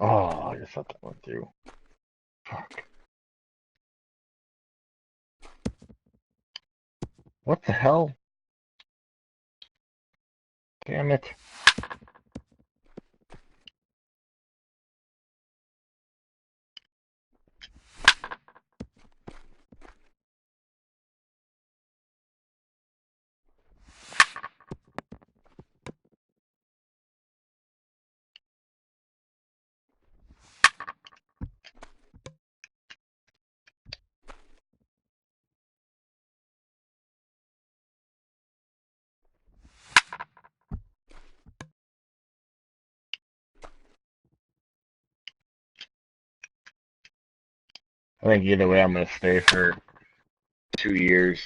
Oh, I just thought that went through. Fuck. What the hell? Damn it. I think either way I'm gonna stay for 2 years.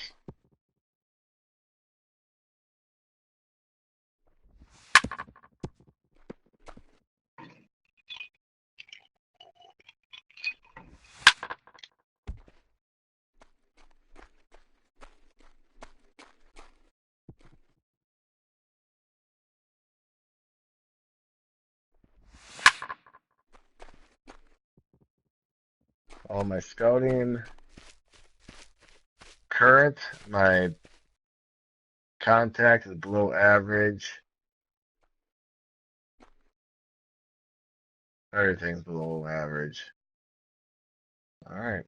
All my scouting, current, my contact is below average. Everything's below average. All right.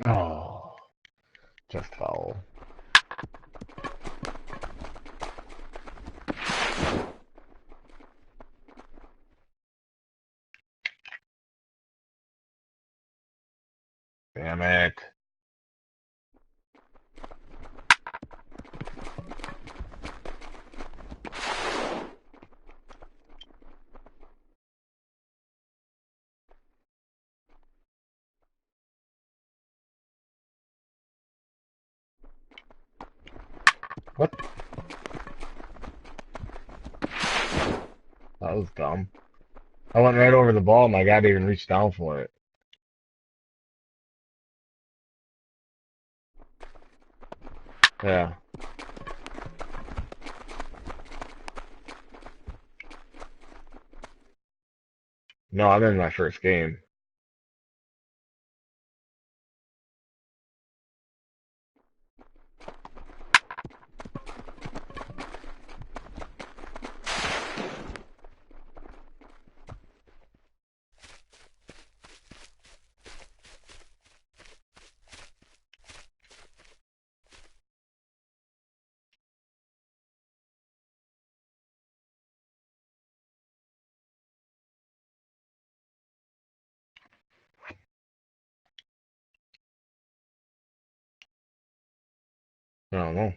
Oh, just foul. Damn it. What? That was dumb. I went right over the ball. My guy didn't even reach down for it. Yeah. No, I'm in my first game. I don't know.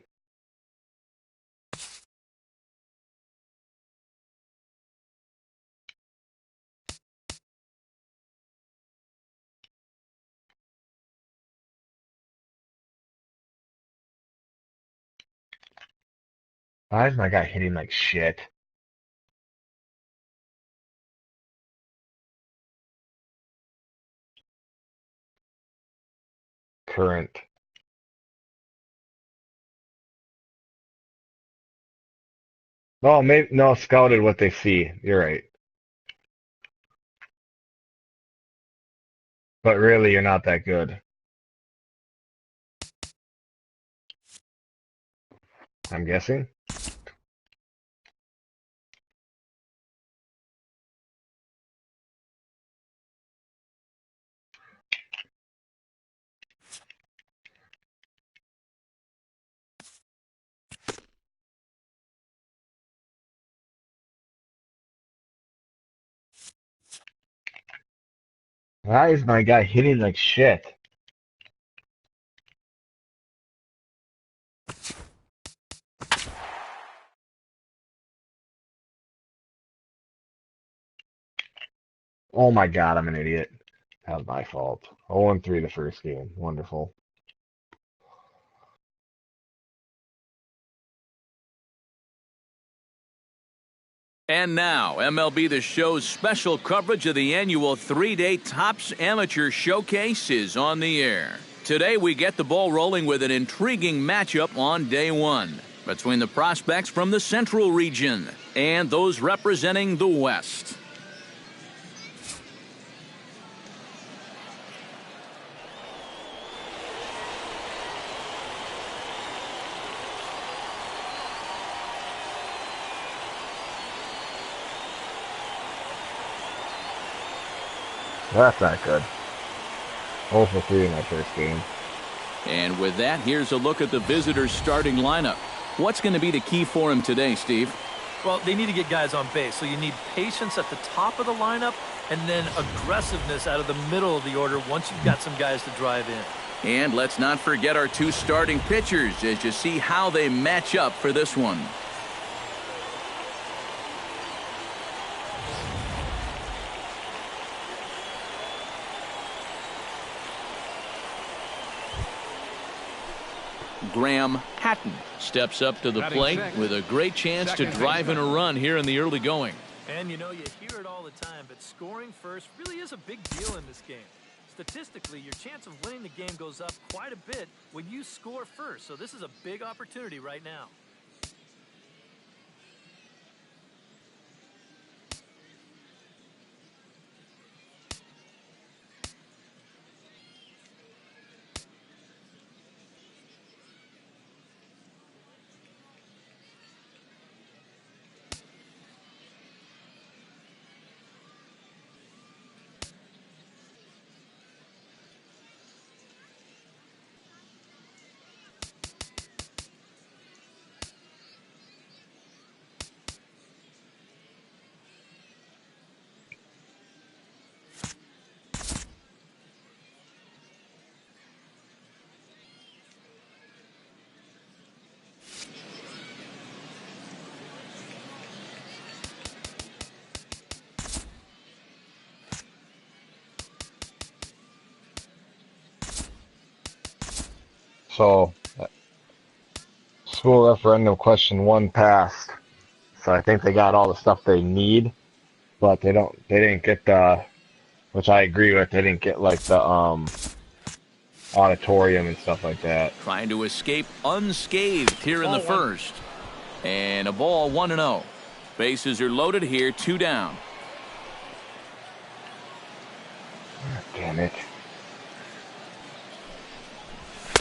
Why is my guy hitting like shit? Current. Oh, maybe no, scouted what they see. You're right. But really, you're not that good. I'm guessing. Why is my guy hitting like shit? Oh my god, I'm an idiot. That was my fault. 0-3 the first game. Wonderful. And now, MLB The Show's special coverage of the annual 3-day Topps Amateur Showcase is on the air. Today, we get the ball rolling with an intriguing matchup on day one between the prospects from the Central region and those representing the West. That's not good. 0-3 in my first game. And with that, here's a look at the visitors' starting lineup. What's going to be the key for him today, Steve? Well, they need to get guys on base, so you need patience at the top of the lineup and then aggressiveness out of the middle of the order once you've got some guys to drive in. And let's not forget our two starting pitchers as you see how they match up for this one. Graham Hatton steps up to the plate with a great chance to drive in a run here in the early going. And you know, you hear it all the time, but scoring first really is a big deal in this game. Statistically, your chance of winning the game goes up quite a bit when you score first. So this is a big opportunity right now. So, school referendum question 1 passed. So I think they got all the stuff they need, but they didn't get the, which I agree with, they didn't get like the auditorium and stuff like that. Trying to escape unscathed here in the first. And a ball 1-0. Bases are loaded here, 2 down. Damn it.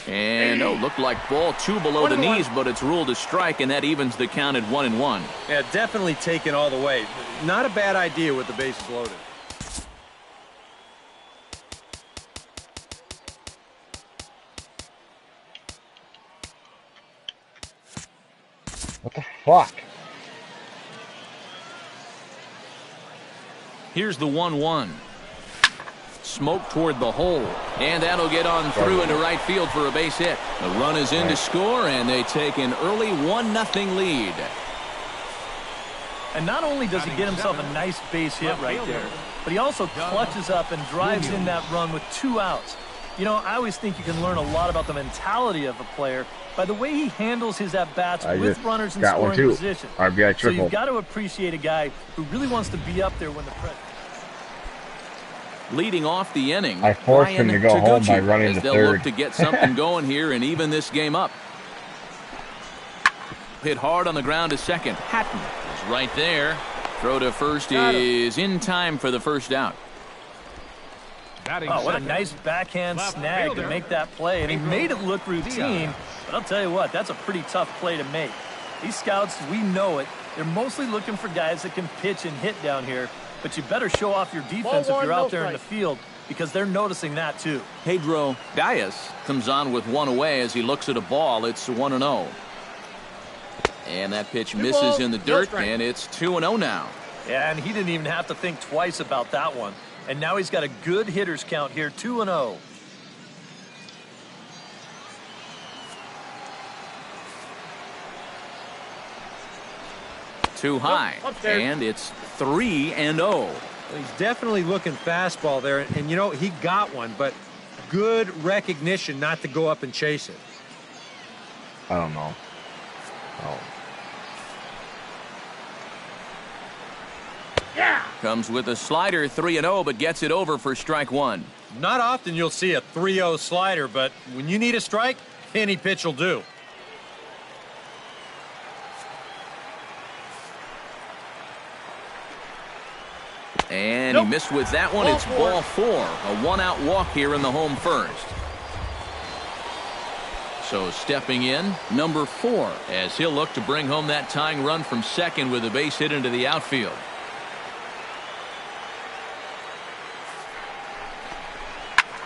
And looked like ball 2 below the knees, but it's ruled a strike, and that evens the count at 1-1. Yeah, definitely taken all the way. Not a bad idea with the bases loaded. What the fuck? Here's the 1-1. Smoke toward the hole, and that'll get on through into right field for a base hit. The run is in to score, and they take an early 1-0 lead. And not only does he get himself a nice base hit right there, but he also clutches up and drives in that run with 2 outs. You know, I always think you can learn a lot about the mentality of a player by the way he handles his at-bats with runners in scoring position. RBI triple. So you've got to appreciate a guy who really wants to be up there when the pressure. Leading off the inning, I forced him to go home by running to they'll third. look to get something going here and even this game up. Hit hard on the ground to second. Hatton is right there. Throw to first is in time for the first out. Oh, what a nice backhand snag to make that play, and he made it look routine, but I'll tell you what, that's a pretty tough play to make. These scouts, we know it, they're mostly looking for guys that can pitch and hit down here, but you better show off your defense if you're out there in the field, because they're noticing that too. Pedro Diaz comes on with one away as he looks at a ball. It's 1-0. And that pitch misses in the dirt, and it's 2-0 now. Yeah, and he didn't even have to think twice about that one. And now he's got a good hitters count here, 2-0. Too high, and it's 3-0. Well, he's definitely looking fastball there, and you know, he got one, but good recognition not to go up and chase it. I don't know. Oh. Comes with a slider, 3-0, but gets it over for strike one. Not often you'll see a 3-0 slider, but when you need a strike, any pitch will do. And he missed with that one. It's ball four. A one-out walk here in the home first. So stepping in, number 4, as he'll look to bring home that tying run from second with a base hit into the outfield.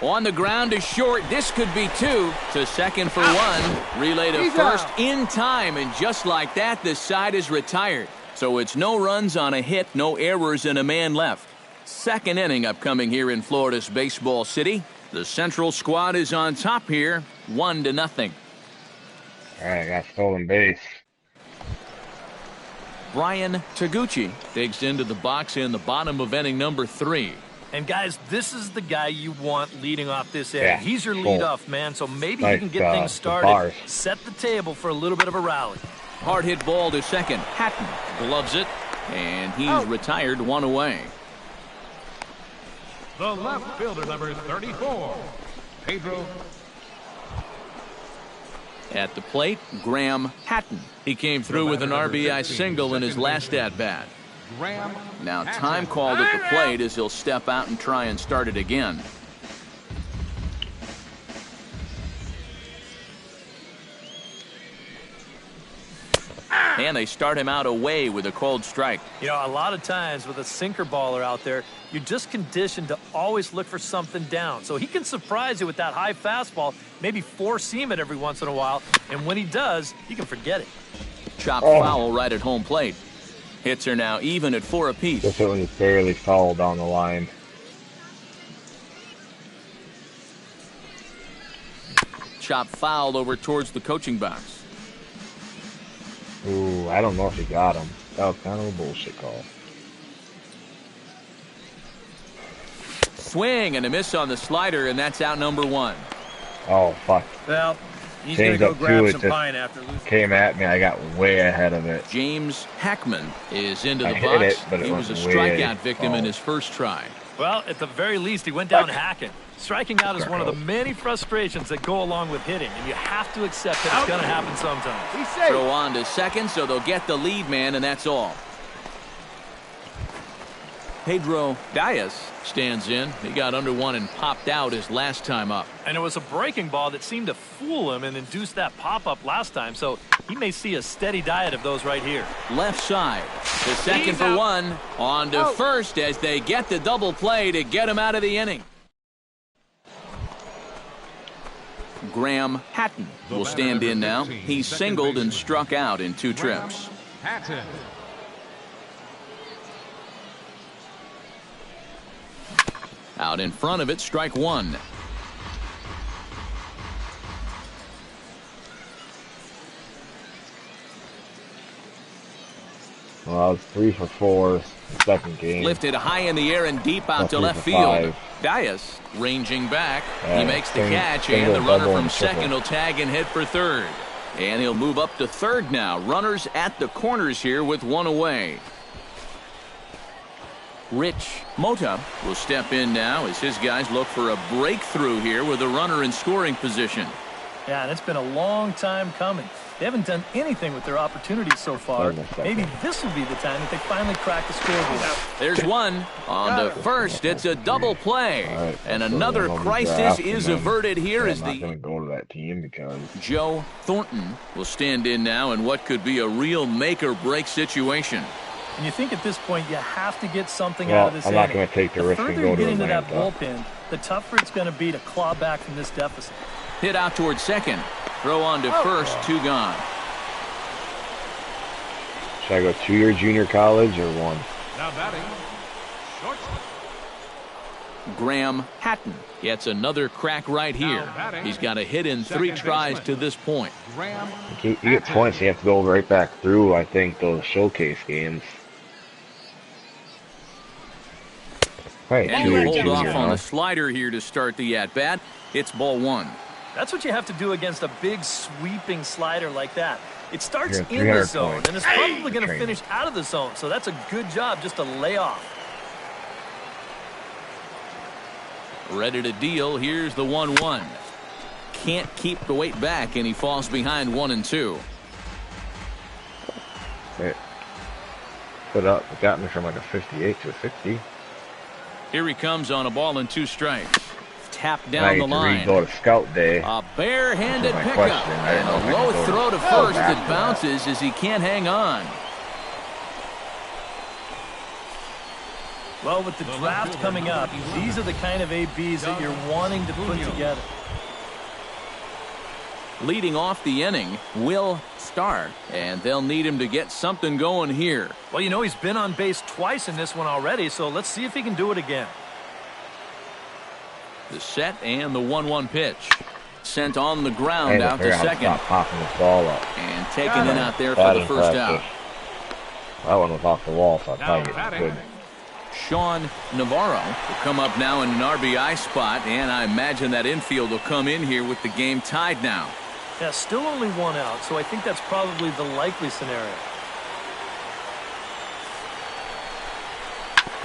On the ground to short. This could be 2. To second for 1. Relay to first in time. And just like that, the side is retired. So it's no runs on a hit, no errors, and a man left. Second inning upcoming here in Florida's Baseball City. The Central squad is on top here, 1-0. All right, I got stolen base. Brian Taguchi digs into the box in the bottom of inning number 3. And guys, this is the guy you want leading off this inning. Yeah, he's your cool. leadoff man, so maybe Nice, he can get things started, bars. set the table for a little bit of a rally. Hard hit ball to second. Hatton gloves it, and he's retired, 1 away. The left fielder, number 34, Pedro. At the plate, Graham Hatton. He came through with an RBI single in his last at-bat. Now time called at the plate as he'll step out and try and start it again. And they start him out away with a cold strike. You know, a lot of times with a sinker baller out there, you're just conditioned to always look for something down. So he can surprise you with that high fastball, maybe four-seam it every once in a while, and when he does, you can forget it. Chopped foul right at home plate. Hits are now even at 4 apiece. Just when he's barely fouled down the line. Chopped foul over towards the coaching box. Ooh, I don't know if he got him. That was kind of a bullshit call. Swing and a miss on the slider, and that's out number 1. Oh, fuck. Well, he's going to go grab some pine after losing. Came at me, I got way ahead of it. James Hackman is into the I box. hit it, but He it was a was strikeout way victim in off. his first try. Well, at the very least, he went down hacking. Striking out is one of the many frustrations that go along with hitting, and you have to accept that it's going to happen sometimes. Throw on to second, so they'll get the lead man, and that's all. Pedro Diaz stands in. He got under one and popped out his last time up. And it was a breaking ball that seemed to fool him and induce that pop-up last time, so he may see a steady diet of those right here. Left side. The second for 1. On to first as they get the double play to get him out of the inning. Graham Hatton will stand in now. He's singled and struck out in 2 trips. Hatton. Out in front of it, strike 1. Well, I was 3 for 4 second game. Lifted high in the air and deep out to 3 left for field. 5. Dias ranging back. Yeah, He makes the catch, single, and the runner double, from and triple. second will tag and head for third. And he'll move up to third now. Runners at the corners here with one away. Rich Mota will step in now as his guys look for a breakthrough here with a runner in scoring position. Yeah, and it's been a long time coming. They haven't done anything with their opportunities so far. Maybe this will be the time that they finally crack the scoreboard. There's one. On to first, it's a double play. Right, And so another they'll be crisis drafted, is and averted here I'm as not going the to go to that team because Joe Thornton will stand in now in what could be a real make-or-break situation. And you think at this point you have to get something Well, out of this I'm not inning. going to take the risk and further go you to get into that Atlanta. bullpen, the tougher it's going to be to claw back from this deficit. Hit out towards second. Throw on to first, 2 gone. Should I go 2-year junior college or 1? Now batting, shortstop. Graham Hatton gets another crack right here. He's got a hit in 3 tries to this point. Graham. You get points, you have to go right back through, I think, those showcase games. Right, And he'll 2-year hold junior, off on huh? the slider here to start the at-bat. It's ball 1. That's what you have to do against a big sweeping slider like that. It starts You're in the 300 zone, points. and it's probably going to Training. finish out of the zone, so that's a good job just to lay off. Ready to deal. Here's the 1-1. Can't keep the weight back, and he falls behind 1 and 2. It got me from like a 58 to a 60. Here he comes on a ball and 2 strikes. Tap I down need the to line. go to scout day. A barehanded That's my pickup. question. I didn't know if And a I low could go throw to to- first back that to that. bounces as he can't hang on. Well, with the draft coming up, these are the kind of ABs that you're wanting to put together. Leading off the inning, Will Starr. And they'll need him to get something going here. Well, you know, he's been on base twice in this one already, so let's see if he can do it again. The set and the 1-1 pitch. Sent on the ground Hey, out to figure out how second. stop popping this ball up. And taken in out there for Batting the first out. practice. That one was off the wall, so I Now thought it was batting. good. Sean Navarro will come up now in an RBI spot, and I imagine that infield will come in here with the game tied now. Yeah, still only 1 out, so I think that's probably the likely scenario.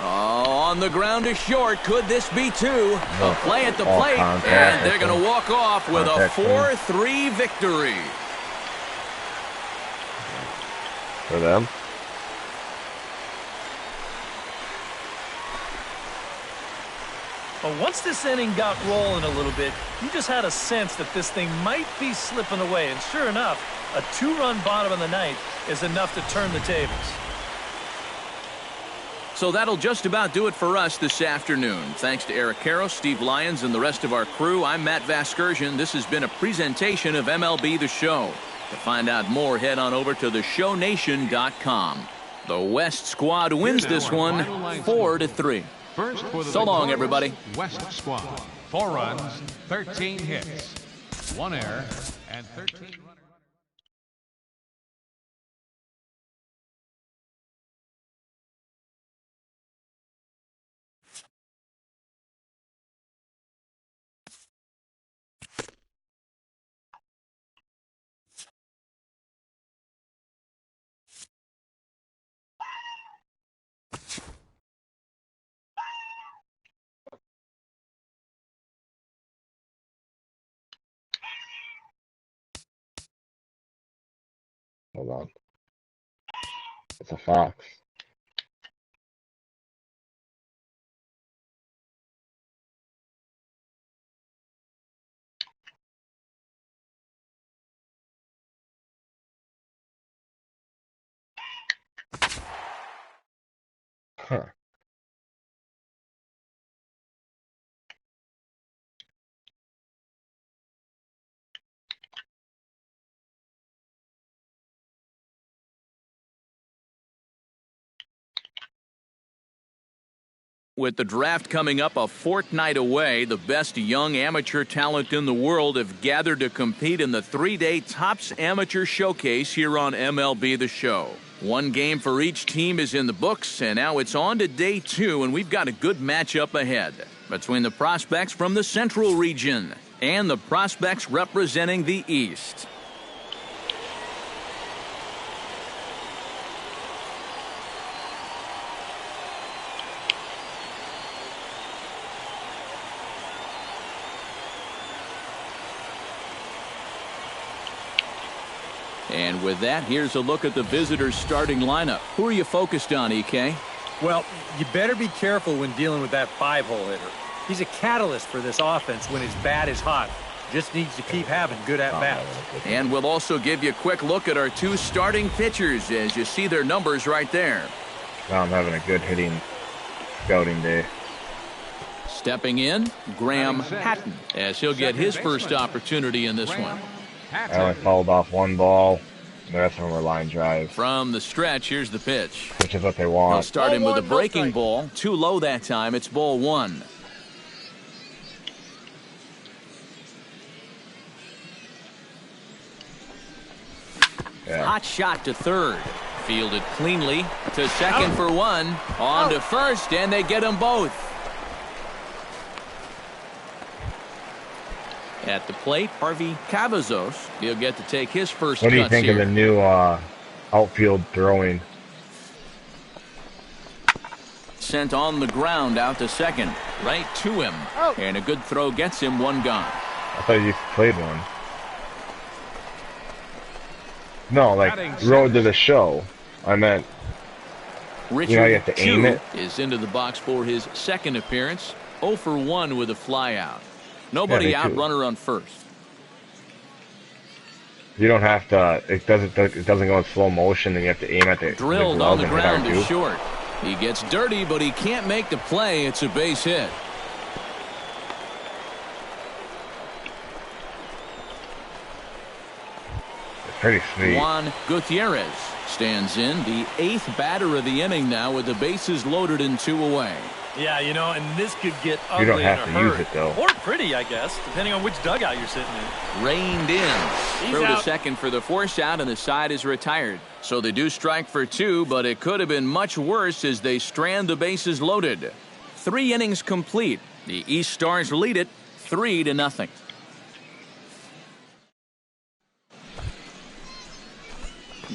Oh, on the ground to short. Could this be 2? A play at the All plate, contact, and they're I going to walk off with a Contact, 4-3 victory. For them. But once this inning got rolling a little bit, you just had a sense that this thing might be slipping away. And sure enough, a 2-run bottom of the ninth is enough to turn the tables. So that'll just about do it for us this afternoon. Thanks to Eric Karros, Steve Lyons, and the rest of our crew. I'm Matt Vasgersian. This has been a presentation of MLB The Show. To find out more, head on over to theshownation.com. The West squad wins this one 4-3. First for the So long, everybody. West squad. 4 runs, 13 hits, 1 error, and 13 runners. Hold on. It's a fox. Huh. With the draft coming up a fortnight away, the best young amateur talent in the world have gathered to compete in the 3-day Topps Amateur Showcase here on MLB The Show. One game for each team is in the books, and now it's on to day 2, and we've got a good matchup ahead between the prospects from the Central region and the prospects representing the East. And with that, here's a look at the visitors' starting lineup. Who are you focused on, EK? Well, you better be careful when dealing with that 5-hole hitter. He's a catalyst for this offense when his bat is hot. Just needs to keep having good at-bats. And we'll also give you a quick look at our 2 starting pitchers as you see their numbers right there. I'm having a good hitting scouting day. Stepping in, Graham Hatton, as he'll get his first opportunity in this one. I only fouled off 1 ball. The rest of them were line drives. From the stretch, here's the pitch. Which is what they He'll want. start him with a breaking ball. Too low that time. It's ball 1. Yeah. Hot shot to third. Fielded cleanly to second for 1. On to first, and they get them both. At the plate, Harvey Cavazos. He'll get to take his first What do you cuts think here. of the new outfield throwing? Sent on the ground out to second. Right to him. And a good throw gets him 1 gone. I thought you played one. No, like road to the show. I meant, Richard you know, you have to aim it. is into the box for his second appearance. 0 for 1 with a flyout. Nobody me out, too. runner on first. You don't have to. It doesn't go in slow motion. And you have to aim at the Drilled glove on the and hit ground to R2. short. He gets dirty, but he can't make the play. It's a base hit. It's pretty sweet. Juan Gutierrez stands in, the 8th batter of the inning now with the bases loaded and 2 away. Yeah, you know, and this could get ugly You don't in have a to hurry. use it, though. Or pretty, I guess, depending on which dugout you're sitting in. Reined in. Throw to out. second for the force out, and the side is retired. So they do strike for 2, but it could have been much worse as they strand the bases loaded. 3 innings complete. The East Stars lead it 3-0.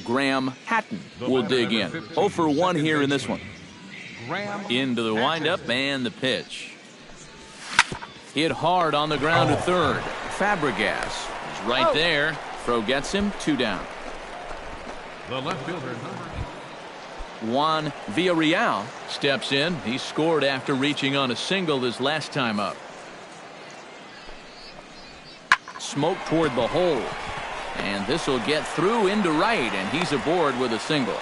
Graham Hatton will dig in. 0 for 1 here in this one. Into the windup and the pitch. Hit hard on the ground to third. Fabregas is right there. Throw gets him 2 down. The left fielder, Juan Villarreal steps in. He scored after reaching on a single his last time up. Smoke toward the hole. And this will get through into right, and he's aboard with a single.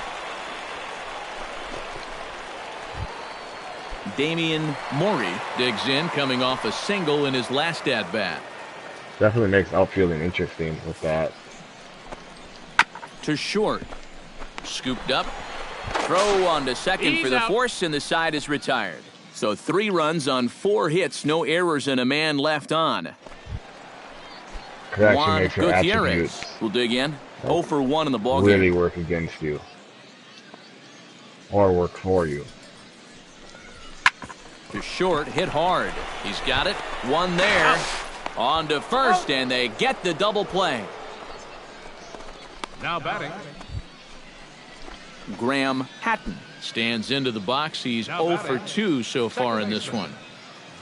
Damian Maury digs in, coming off a single in his last at-bat. Definitely makes outfielding interesting with that. To short. Scooped up. Throw on to second for the force, and the side is retired. So 3 runs on 4 hits, no errors, and a man left on. It actually Juan makes your Gutierrez attributes will dig in. 0 for 1 in the ballgame. really work against you. Or work for you. To short, hit hard. He's got it. 1 there. On to first, and they get the double play. now batting. Graham Hatton stands into the box. He's 0 for 2 so far in this one.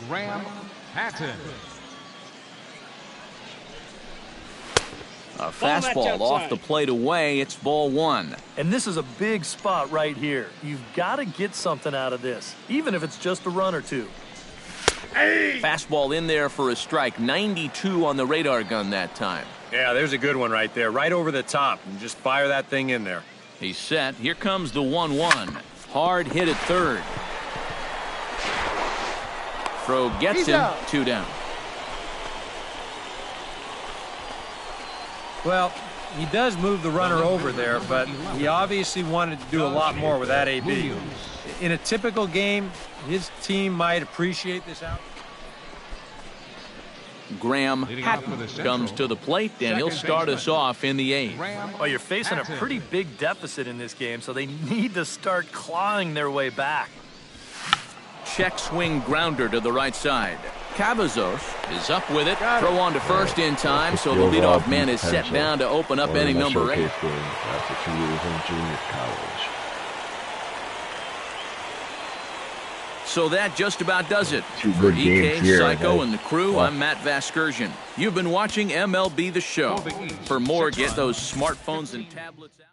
Graham Hatton. A fastball off the plate away. It's ball 1. And this is a big spot right here. You've got to get something out of this, even if it's just a run or 2. Fastball in there for a strike. 92 on the radar gun that time. Yeah, there's a good one right there, right over the top. And just fire that thing in there. He's set. Here comes the 1-1. Hard hit at third. Throw gets him. 2 down. Well, he does move the runner over there, but he obviously wanted to do a lot more with that AB. In a typical game, his team might appreciate this out. Graham Leading off for Hatton the Central, comes to the plate, and he'll second start baseman, us off in the 8th. Well, you're facing a pretty big deficit in this game, so they need to start clawing their way back. Check swing grounder to the right side. Cavazos is up with it. Throw on to first in time, so the leadoff man is set down to open up inning number 8. After 2 years in junior college. So that just about does it. Two For good EK, games here, Psycho, guys. and the crew, Well, I'm Matt Vasgersian. You've been watching MLB The Show. For more, get those smartphones and tablets out.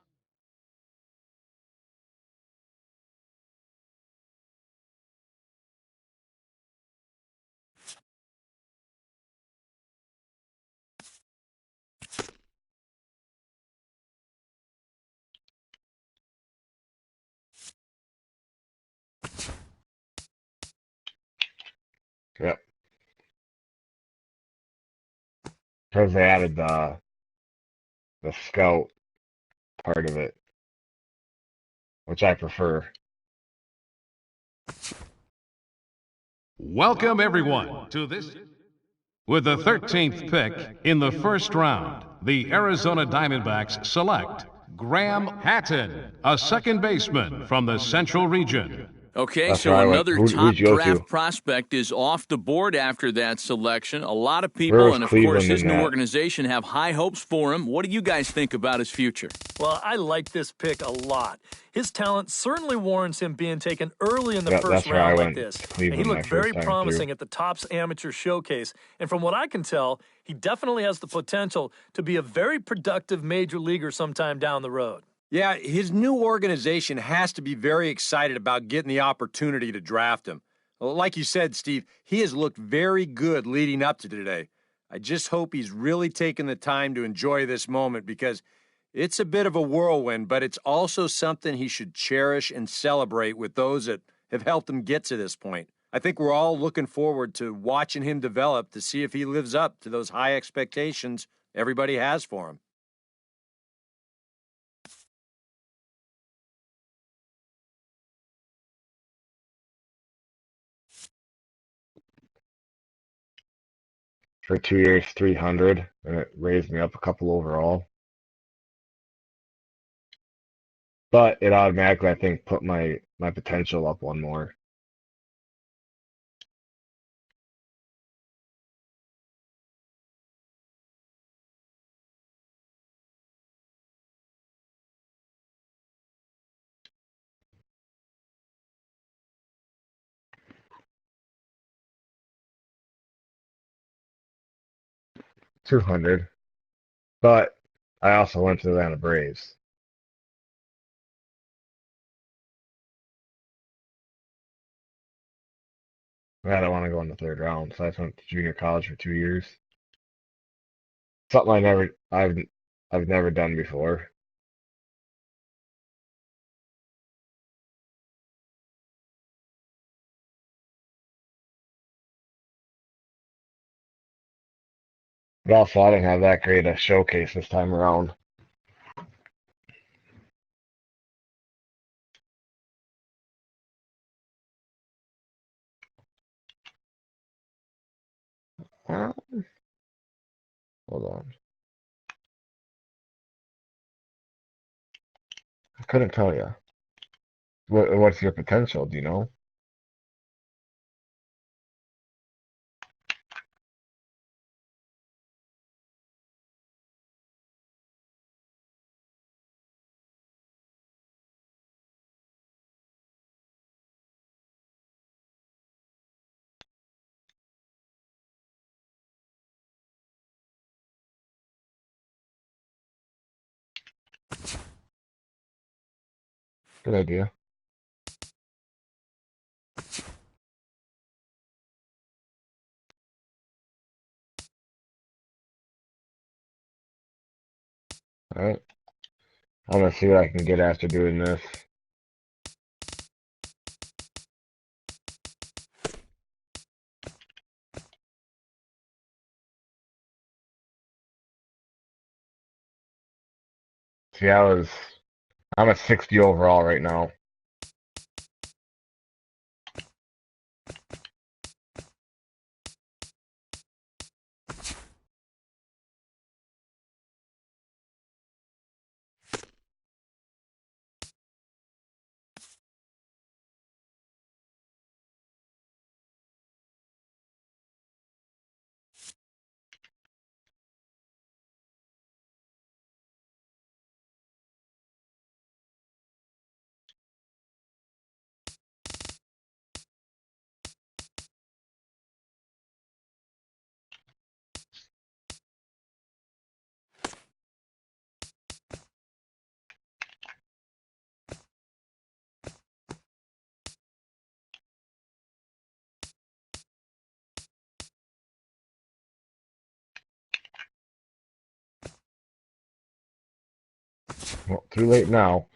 Yep. Because they added the scout part of it, which I prefer. Welcome, everyone, to this. With the 13th pick in the first round, the Arizona Diamondbacks select Graham Hatton, a second baseman from the Central Region. Okay, That's so where I went. another Who'd top you go draft to? prospect is off the board after that selection. A lot of people, Where's and of Cleveland course his in new that? organization, have high hopes for him. What do you guys think about his future? Well, I like this pick a lot. His talent certainly warrants him being taken early in the Yep, first that's where I round like went this. to And Cleveland he my looked very first time promising through. at the Topps Amateur Showcase. And from what I can tell, he definitely has the potential to be a very productive major leaguer sometime down the road. Yeah, his new organization has to be very excited about getting the opportunity to draft him. Well, like you said, Steve, he has looked very good leading up to today. I just hope he's really taken the time to enjoy this moment because it's a bit of a whirlwind, but it's also something he should cherish and celebrate with those that have helped him get to this point. I think we're all looking forward to watching him develop to see if he lives up to those high expectations everybody has for him. For 2 years, 300, and it raised me up a couple overall. But it automatically, I think, put my potential up one more. $200. But I also went to the Atlanta Braves. I don't want to go in the third round, so I went to junior college for 2 years. Something I've never done before. But also, I didn't have that great a showcase this time around. Uh, Hold on. I couldn't tell you. What's your potential? Do you know? Good idea. All right. I'm gonna see what I can get after doing this. See, I'm at 60 overall right now. Well, too late now.